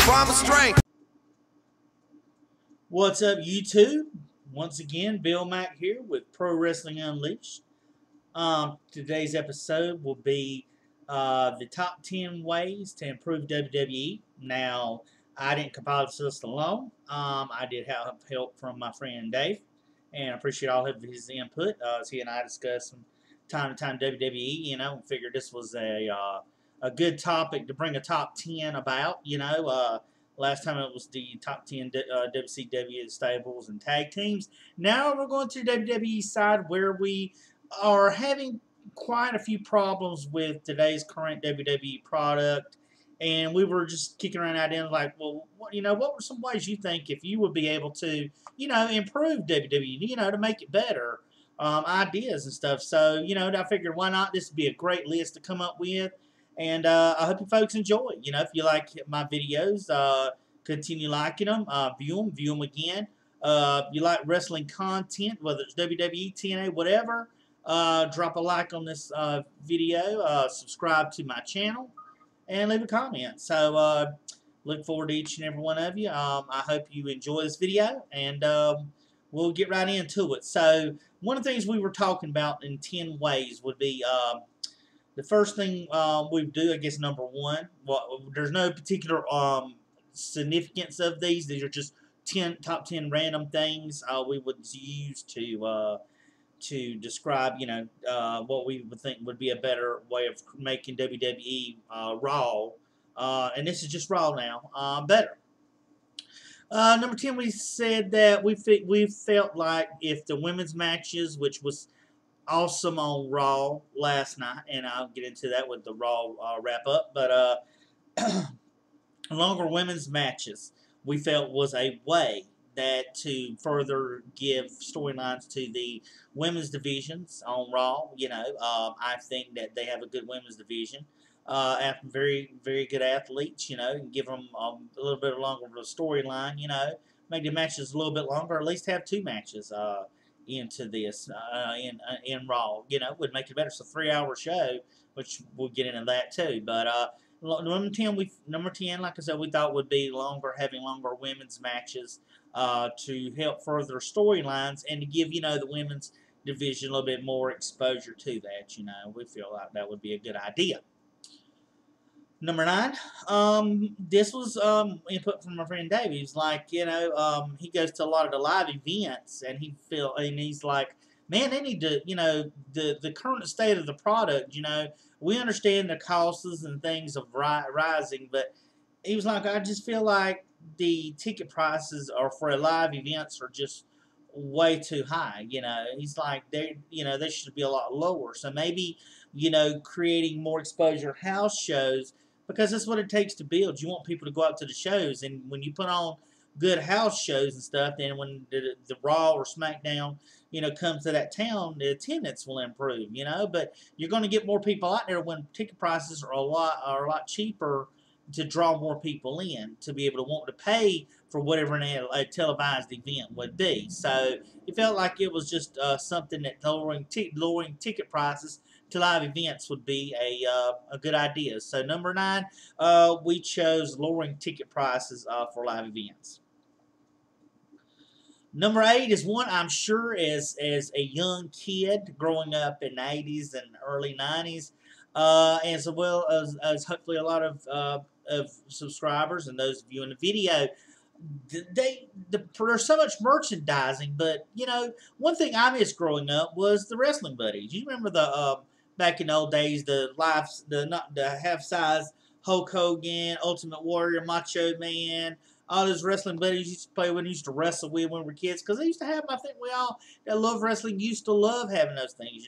Primal strength. What's up, YouTube? Once again, Bill Mack here with Pro Wrestling Unleashed. Today's episode will be the top 10 ways to improve WWE. Now, I didn't compile this list alone. I did have help from my friend Dave, and I appreciate all of his input as he and I discussed from time to time WWE. You know, figured this was a good topic to bring a top 10 about. Last time it was the top 10 WCW stables and tag teams. Now we're going to the WWE side where we are having quite a few problems with today's current WWE product. And we were just kicking around ideas like, well, what were some ways you think if you would be able to, improve WWE, to make it better, ideas and stuff. So, I figured why not? This would be a great list to come up with. And I hope you folks enjoy. If you like my videos, continue liking them, view them again. If you like wrestling content, whether it's WWE, TNA, whatever, drop a like on this video, subscribe to my channel, and leave a comment. So look forward to each and every one of you. I hope you enjoy this video, and we'll get right into it. So one of the things we were talking about in 10 ways would be the first thing we do, I guess, number one, there's no particular significance of these. These are just top 10 random things we would use to describe, what we would think would be a better way of making WWE Raw. And this is just Raw now, better. Number 10, we said that we felt like if the women's matches, which was awesome on Raw last night, and I'll get into that with the Raw wrap-up, but longer women's matches we felt was a way that to further give storylines to the women's divisions on Raw. I think that they have a good women's division, very, very good athletes, and give them a little bit longer of a storyline, make the matches a little bit longer, or at least have 2 matches into this in Raw, would make it better. It's a 3-hour show, which we'll get into that too. But number 10, like I said, we thought would be having longer women's matches to help further storylines and to give the women's division a little bit more exposure to that. We feel like that would be a good idea. Number 9, this was input from my friend Dave. He's like, he goes to a lot of the live events, and he's like, man, they need to, the current state of the product, we understand the costs and things of rising, but he was like, I just feel like the ticket prices for live events are just way too high. He's like, they should be a lot lower. So maybe, creating more exposure house shows, because that's what it takes to build. You want people to go out to the shows, and when you put on good house shows and stuff, then when the Raw or SmackDown, comes to that town, the attendance will improve, But you're going to get more people out there when ticket prices are a lot cheaper to draw more people in, to be able to want to pay for whatever a televised event would be. So it felt like it was just something that lowering ticket prices to live events would be a good idea. So number 9, we chose lowering ticket prices for live events. Number 8 is one I'm sure as a young kid growing up in the 80s and early 90s, as well as hopefully a lot of subscribers and those viewing the video, there's so much merchandising, but one thing I missed growing up was the wrestling buddies. You remember the back in the old days, the half-size Hulk Hogan, Ultimate Warrior, Macho Man, all those wrestling buddies used to play when we used to wrestle with when we were kids, because they used to have them. I think we all that love wrestling used to love having those things.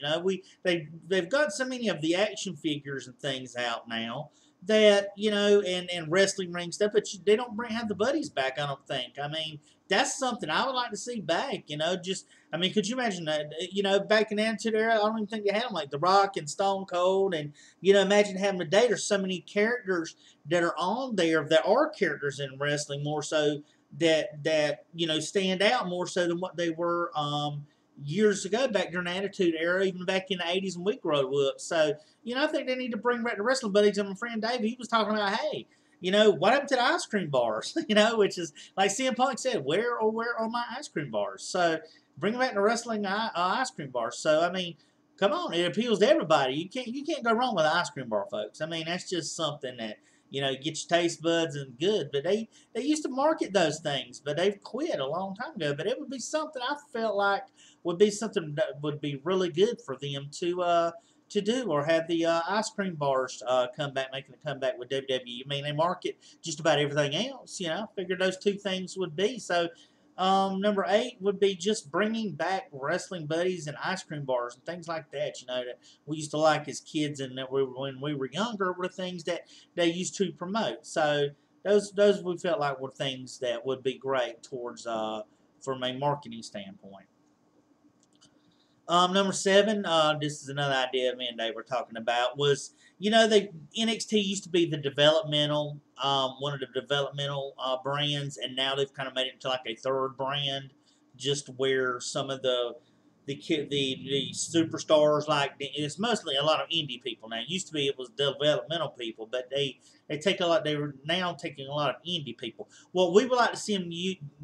They've got so many of the action figures and things out now that and wrestling ring stuff, but they don't have the buddies back. I don't think. I mean, that's something I would like to see back. Could you imagine that? Back in the Attitude Era, I don't even think they had them, like The Rock and Stone Cold, and imagine having today. There's so many characters that are on there that are characters in wrestling more so that stand out more so than what they were years ago, back during the Attitude Era, even back in the 80s when we grew up. So, I think they need to bring back the wrestling buddies. And my friend Dave, he was talking about, hey, You know, what happened to the ice cream bars? You know, which is like CM Punk said, where are my ice cream bars? So bring back the wrestling ice cream bars. So I mean, come on, it appeals to everybody. You can't go wrong with an ice cream bar, folks. I mean, that's just something that get your taste buds and good. But they used to market those things, but they've quit a long time ago. But it would be something I felt like would be something that would be really good for them to do, or have the ice cream bars come back, making a comeback with WWE. I mean, they market just about everything else. I figured those two things would be. So, number 8 would be just bringing back wrestling buddies and ice cream bars and things like that. That we used to like as kids, and that when we were younger were things that they used to promote. So those we felt like were things that would be great towards from a marketing standpoint. Number 7, this is another idea me and Dave were talking about, was, they NXT used to be the developmental, one of the developmental brands, and now they've kind of made it into like a third brand, just where some of the superstars, like it's mostly a lot of indie people now. It used to be it was developmental people, but they take a lot. They were now taking a lot of indie people. What we would like to see them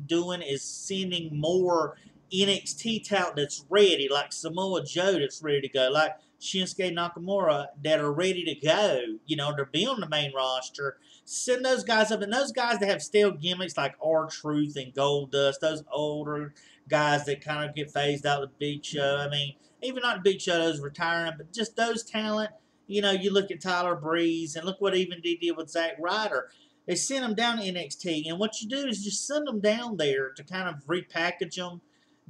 doing is sending more NXT talent that's ready, like Samoa Joe that's ready to go, like Shinsuke Nakamura that are ready to go, to be on the main roster. Send those guys up, and those guys that have stale gimmicks like R-Truth and Goldust, those older guys that kind of get phased out of the Big Show. I mean, even not the Big Show, those retiring, but just those talent. You look at Tyler Breeze, and look what even they did with Zack Ryder. They sent them down to NXT, and what you do is just send them down there to kind of repackage them,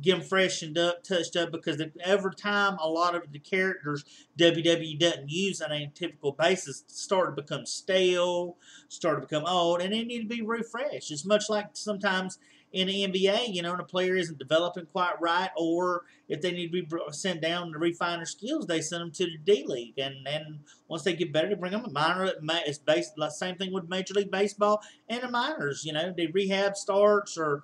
get them freshened up, touched up, because every time a lot of the characters WWE doesn't use on a typical basis start to become stale, start to become old, and they need to be refreshed. It's much like sometimes in the NBA, when a player isn't developing quite right, or if they need to be sent down to refine their skills, they send them to the D League, and once they get better, they bring them a minor. It's based the same thing with Major League Baseball and the minors. They rehab starts, or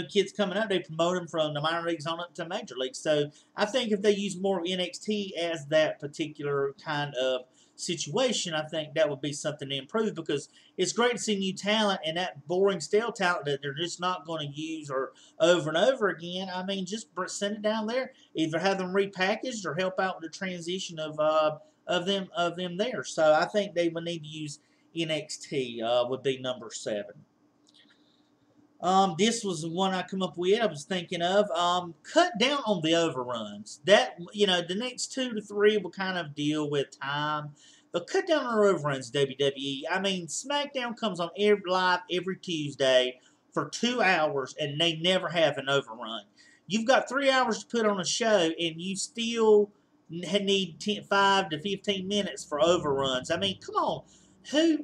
kids coming up, they promote them from the minor leagues on up to major leagues. So I think if they use more of NXT as that particular kind of situation, I think that would be something to improve, because it's great to see new talent, and that boring stale talent that they're just not going to use or over and over again. I mean, just send it down there. Either have them repackaged or help out with the transition of them there. So I think they would need to use NXT would be number 7. This was the one I come up with. I was thinking of cut down on the overruns. That the next 2 to 3 will kind of deal with time, but cut down on overruns. WWE. I mean, SmackDown comes on live every Tuesday for 2 hours, and they never have an overrun. You've got 3 hours to put on a show, and you still need 5 to 15 minutes for overruns. I mean, come on.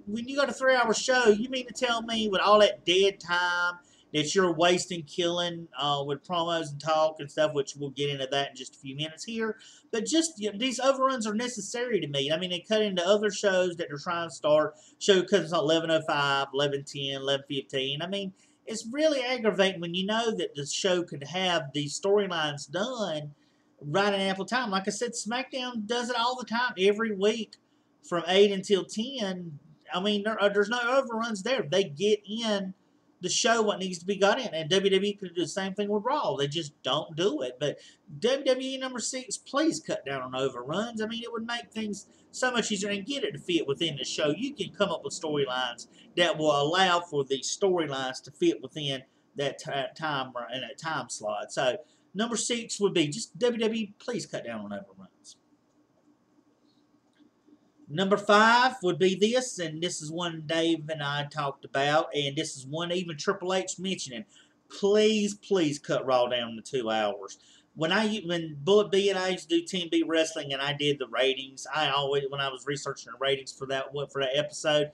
When you got a 3-hour show, you mean to tell me with all that dead time that you're wasting, killing with promos and talk and stuff, which we'll get into that in just a few minutes here. But just these overruns are necessary to me. I mean, they cut into other shows that they're trying to start. Show cuts on 11:05, 11:10, 11:15. I mean, it's really aggravating when you know that the show could have these storylines done right in ample time. Like I said, SmackDown does it all the time, every week from 8 until 10. I mean, there's no overruns there. They get in the show what needs to be got in. And WWE could do the same thing with Raw. They just don't do it. But WWE number 6, please cut down on overruns. I mean, it would make things so much easier, and get it to fit within the show. You can come up with storylines that will allow for the storylines to fit within that time and that time slot. So number 6 would be just WWE, please cut down on overruns. Number 5 would be this, and this is one Dave and I talked about, and this is one even Triple H mentioning. Please, please cut Raw down to 2 hours. When Bullet B and I used to do Team B Wrestling, and I did the ratings, when I was researching the ratings for that episode,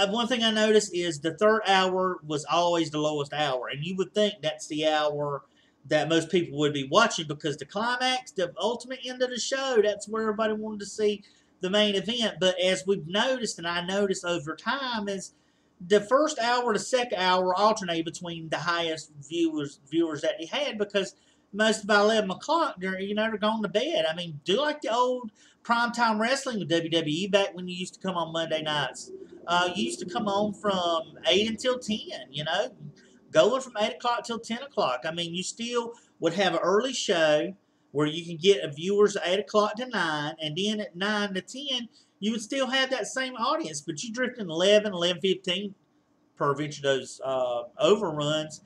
one thing I noticed is the third hour was always the lowest hour, and you would think that's the hour that most people would be watching, because the climax, the ultimate end of the show, that's where everybody wanted to see the main event. But as we've noticed, and I noticed over time, is the first hour, the second hour alternate between the highest viewers that he had, because most by 11 o'clock, they're going to bed. I mean, do like the old primetime wrestling with WWE back when you used to come on Monday nights. You used to come on from 8 until 10, going from 8 o'clock till 10 o'clock. I mean, you still would have an early show where you can get viewers at 8 o'clock to 9, and then at 9 to 10, you would still have that same audience, but you drift in 11:15 per each of those overruns.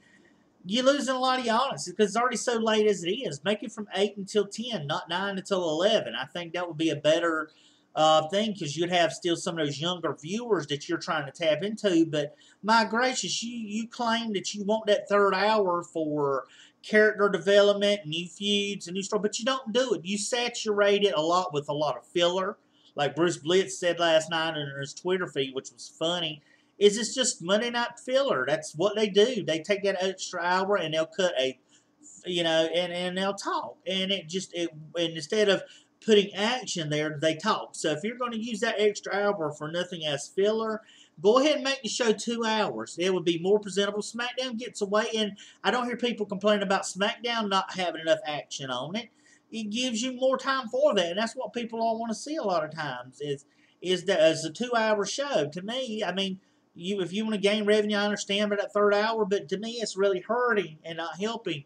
You're losing a lot of your audience because it's already so late as it is. Make it from 8 until 10, not 9 until 11. I think that would be a better thing because you'd have still some of those younger viewers that you're trying to tap into. But my gracious, you claim that you want that third hour for character development, new feuds, and new story, but you don't do it. You saturate it a lot with a lot of filler. Like Bruce Blitz said last night in his Twitter feed, which was funny. Is it's just Monday night filler. That's what they do. They take that extra hour and they'll cut and they'll talk. And and instead of putting action there, they talk. So if you're going to use that extra hour for nothing as filler, go ahead and make the show 2 hours. It would be more presentable. SmackDown gets away, and I don't hear people complain about SmackDown not having enough action on it. It gives you more time for that, and that's what people all want to see a lot of times is that as a 2 hour show. To me, I mean, if you want to gain revenue, I understand, but that third hour, but to me, it's really hurting and not helping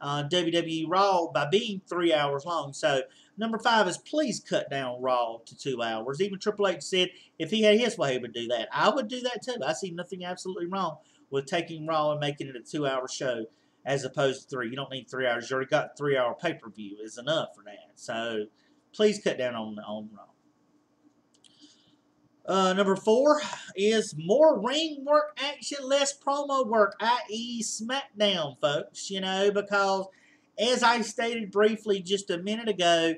WWE Raw by being 3 hours long. So number 5 is please cut down Raw to 2 hours. Even Triple H said if he had his way, he would do that. I would do that too. I see nothing absolutely wrong with taking Raw and making it a 2 hour show as opposed to 3. You don't need 3 hours. You already got 3 hour pay-per-view is enough for that. So please cut down on Raw. Number 4 is more ring work action, less promo work, i.e. SmackDown, folks. Because as I stated briefly just a minute ago,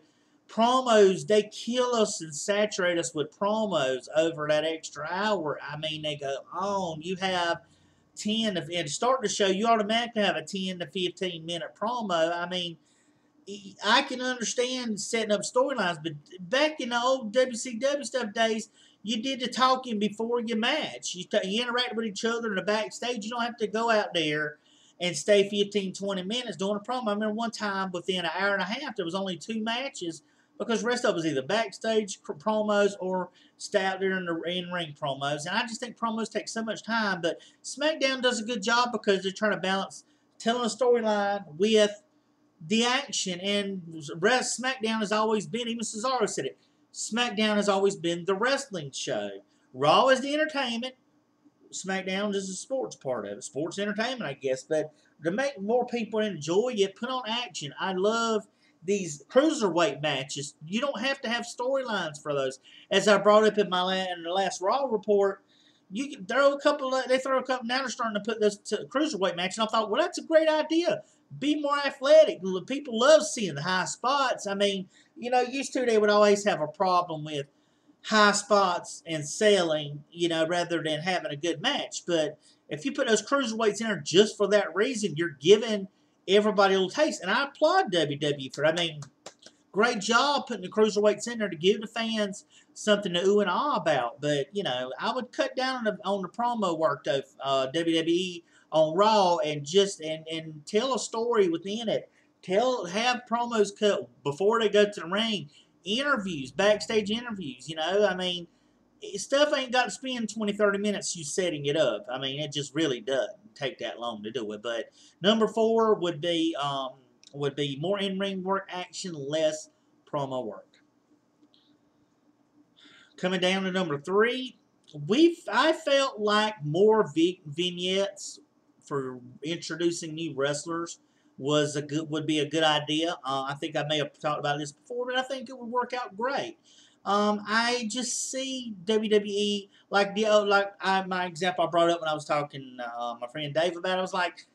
promos, they kill us and saturate us with promos over that extra hour. I mean, they go on. You have 10 and start the show, you automatically have a 10 to 15 minute promo. I mean, I can understand setting up storylines, but back in the old WCW stuff days, you did the talking before your match. You interacted with each other in the backstage. You don't have to go out there and stay 15, 20 minutes doing a promo. I remember one time within an hour and a half, there was only 2 matches because the rest of it was either backstage promos or stay out there in the in-ring promos. And I just think promos take so much time, but SmackDown does a good job because they're trying to balance telling a storyline with the action. And SmackDown has always been, even Cesaro said it, SmackDown has always been the wrestling show. Raw is the entertainment. SmackDown is the sports part of it. Sports entertainment, I guess. But to make more people enjoy it, put on action. I love these cruiserweight matches. You don't have to have storylines for those. As I brought up in the last Raw report, you can throw a couple. Now they're starting to put those cruiserweight matches. And I thought, well, that's a great idea. Be more athletic. People love seeing the high spots. I mean, used to they would always have a problem with high spots and selling, rather than having a good match. But if you put those cruiserweights in there just for that reason, you're giving everybody a little taste. And I applaud WWE for it. I mean, great job putting the cruiserweights in there to give the fans something to ooh and ah about. But, I would cut down on the promo work of WWE on Raw and and tell a story within it. Have promos cut before they go to the ring. Interviews, backstage interviews, I mean, stuff ain't got to spend 20, 30 minutes you setting it up. I mean, it just really doesn't take that long to do it. But number 4 would be more in-ring work action, less promo work. Coming down to number 3, I felt like more vignettes for introducing new wrestlers would be a good idea. I think I may have talked about this before, but I think it would work out great. I just see WWE my example I brought up when I was talking my friend Dave about it. I was like,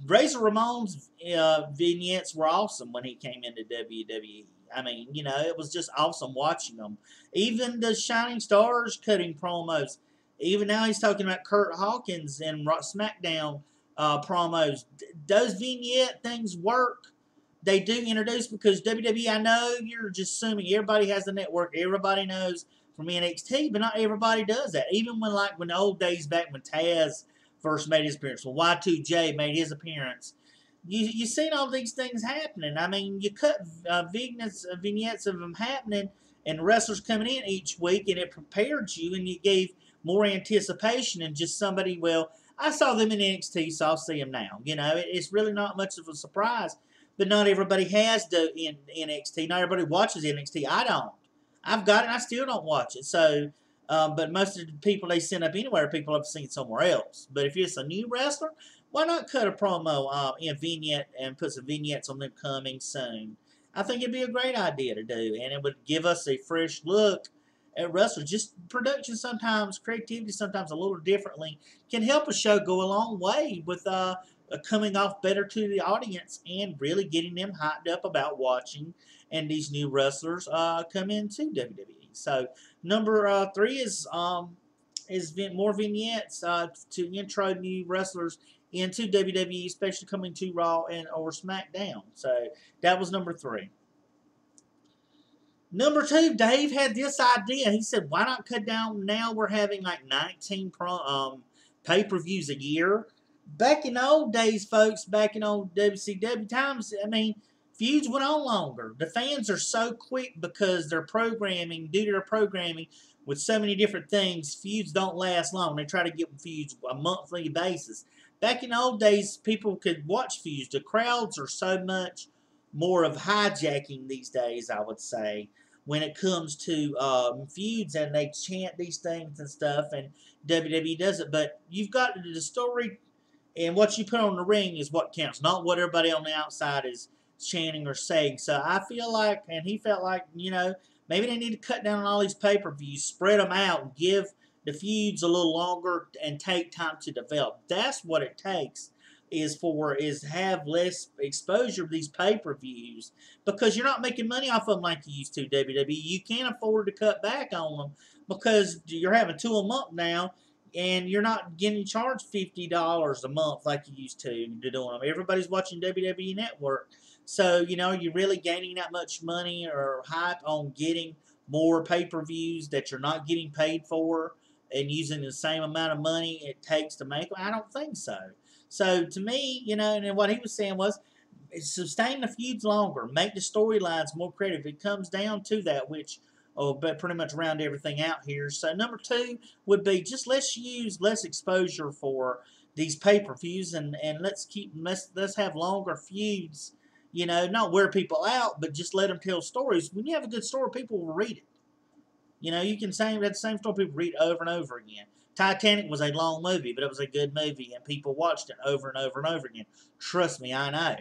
Razor Ramon's vignettes were awesome when he came into WWE. I mean, it was just awesome watching them. Even the Shining Stars cutting promos. Even now he's talking about Kurt Hawkins and SmackDown promos. Those vignette things work. They do introduce because WWE, I know you're just assuming everybody has the network. Everybody knows from NXT, but not everybody does that. Even when the old days back when Taz first made his appearance, when Y2J made his appearance, you seen all these things happening. I mean, you cut vignettes of them happening, and wrestlers coming in each week, and it prepared you, and you gave more anticipation than just somebody. Well, I saw them in NXT, so I'll see them now. It's really not much of a surprise. But not everybody has in NXT. Not everybody watches NXT. I don't. I've got it. I still don't watch it. So, but most of the people they send up anywhere, people I've seen somewhere else. But if it's a new wrestler, why not cut a promo in vignette and put some vignettes on them coming soon? I think it'd be a great idea to do, and it would give us a fresh look at wrestlers. Just production sometimes, creativity sometimes a little differently can help a show go a long way with coming off better to the audience and really getting them hyped up about watching and these new wrestlers come into WWE. So number 3 is more vignettes to intro new wrestlers into WWE, especially coming to Raw or SmackDown. So that was number 3. Number 2, Dave had this idea. He said, why not cut down? Now we're having like 19 pay-per-views a year. Back in the old days, folks, back in old WCW times, I mean, feuds went on longer. The fans are so quick because due to their programming with so many different things, feuds don't last long. They try to get feuds a monthly basis. Back in the old days, people could watch feuds. The crowds are so much more of hijacking these days, I would say, when it comes to feuds, and they chant these things and stuff, and WWE does it. But you've got the story, and what you put on the ring is what counts, not what everybody on the outside is chanting or saying. So I feel like, and he felt like, maybe they need to cut down on all these pay-per-views, spread them out, and give the feuds a little longer and take time to develop. That's what it takes is have less exposure to these pay-per-views, because you're not making money off of them like you used to, WWE. You can't afford to cut back on them because you're having 2 a month now, and you're not getting charged $50 a month like you used to doing them. Everybody's watching WWE Network. So, you're really gaining that much money or hype on getting more pay-per-views that you're not getting paid for and using the same amount of money it takes to make them? I don't think so. So, to me, and what he was saying was, sustain the feuds longer, make the storylines more creative. It comes down to that, which but pretty much round everything out here. So number 2 would be just let's use less exposure for these pay-per-views, and let's have longer feuds. Not wear people out, but just let them tell stories. When you have a good story, people will read it. You can say that same story people read over and over again. Titanic was a long movie, but it was a good movie, and people watched it over and over and over again. Trust me, I know.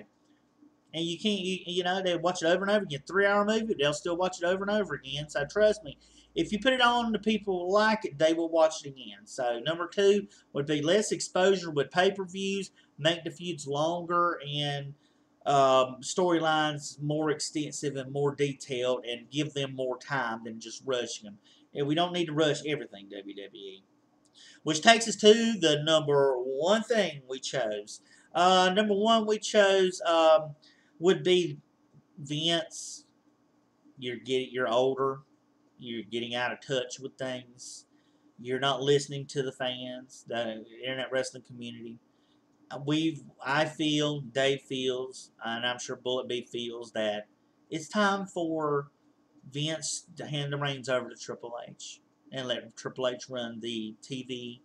And you can't, they watch it over and over again. 3-hour movie, they'll still watch it over and over again. So trust me, if you put it on to people who like it, they will watch it again. So number 2 would be less exposure with pay-per-views, make the feuds longer, and storylines more extensive and more detailed, and give them more time than just rushing them. And we don't need to rush everything, WWE. Which takes us to the number 1 thing we chose. Number 1 we chose would be Vince. You're older. You're getting out of touch with things. You're not listening to the fans, the internet wrestling community. I feel, Dave feels, and I'm sure Bullet B feels that it's time for Vince to hand the reins over to Triple H and let Triple H run the TV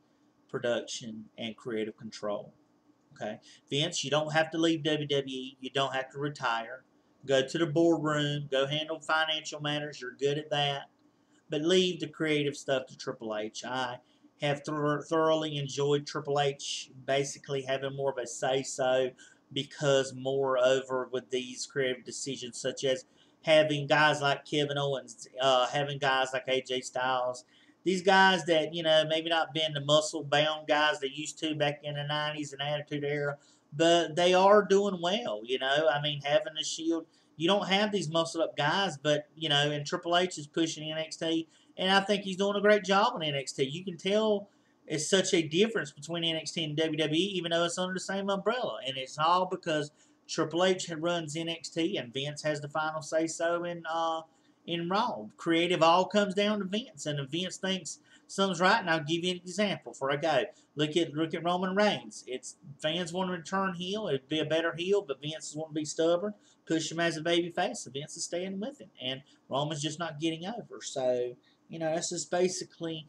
production and creative control. Okay, Vince, you don't have to leave WWE. You don't have to retire. Go to the boardroom. Go handle financial matters. You're good at that. But leave the creative stuff to Triple H. I have thoroughly enjoyed Triple H basically having more of a say-so, because moreover with these creative decisions, such as having guys like Kevin Owens, having guys like AJ Styles, these guys that, maybe not been the muscle-bound guys they used to back in the 90s and Attitude Era, but they are doing well, I mean, having the Shield, you don't have these muscle-up guys, but, and Triple H is pushing NXT, and I think he's doing a great job on NXT. You can tell it's such a difference between NXT and WWE, even though it's under the same umbrella, and it's all because Triple H runs NXT, and Vince has the final say-so in Raw. Creative all comes down to Vince, and if Vince thinks something's right, and I'll give you an example before I go. Look at Roman Reigns. It's fans want to return heel. It'd be a better heel, but Vince want to be stubborn, push him as a babyface. So Vince is staying with him, and Roman's just not getting over. So that's just basically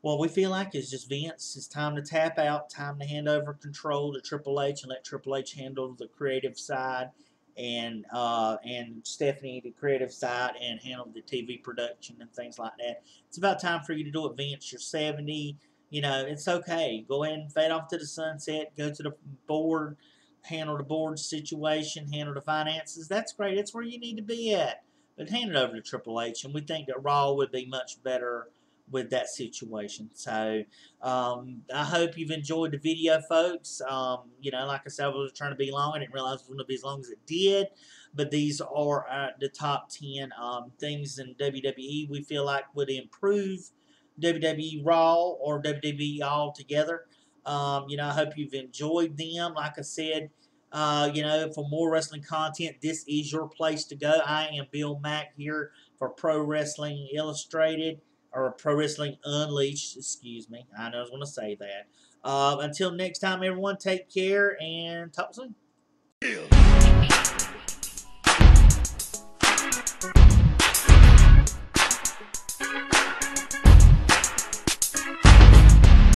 what we feel like is just Vince. It's time to tap out, time to hand over control to Triple H and let Triple H handle the creative side, and Stephanie the creative side, and handle the TV production and things like that. It's about time for you to do it, Vince. You're 70. It's okay. Go ahead and fade off to the sunset. Go to the board, handle the board situation, handle the finances. That's great. That's where you need to be at. But hand it over to Triple H, and we think that Raw would be much better with that situation. So I hope you've enjoyed the video, folks. Like I said, I was trying to be long. I didn't realize it was going to be as long as it did. But these are the top 10 things in WWE we feel like would improve WWE Raw or WWE altogether. I hope you've enjoyed them. Like I said, for more wrestling content, this is your place to go. I am Bill Mack here for Pro Wrestling Illustrated, or Pro Wrestling Unleashed, excuse me. I know I was going to say that. Until next time, everyone, take care and talk soon.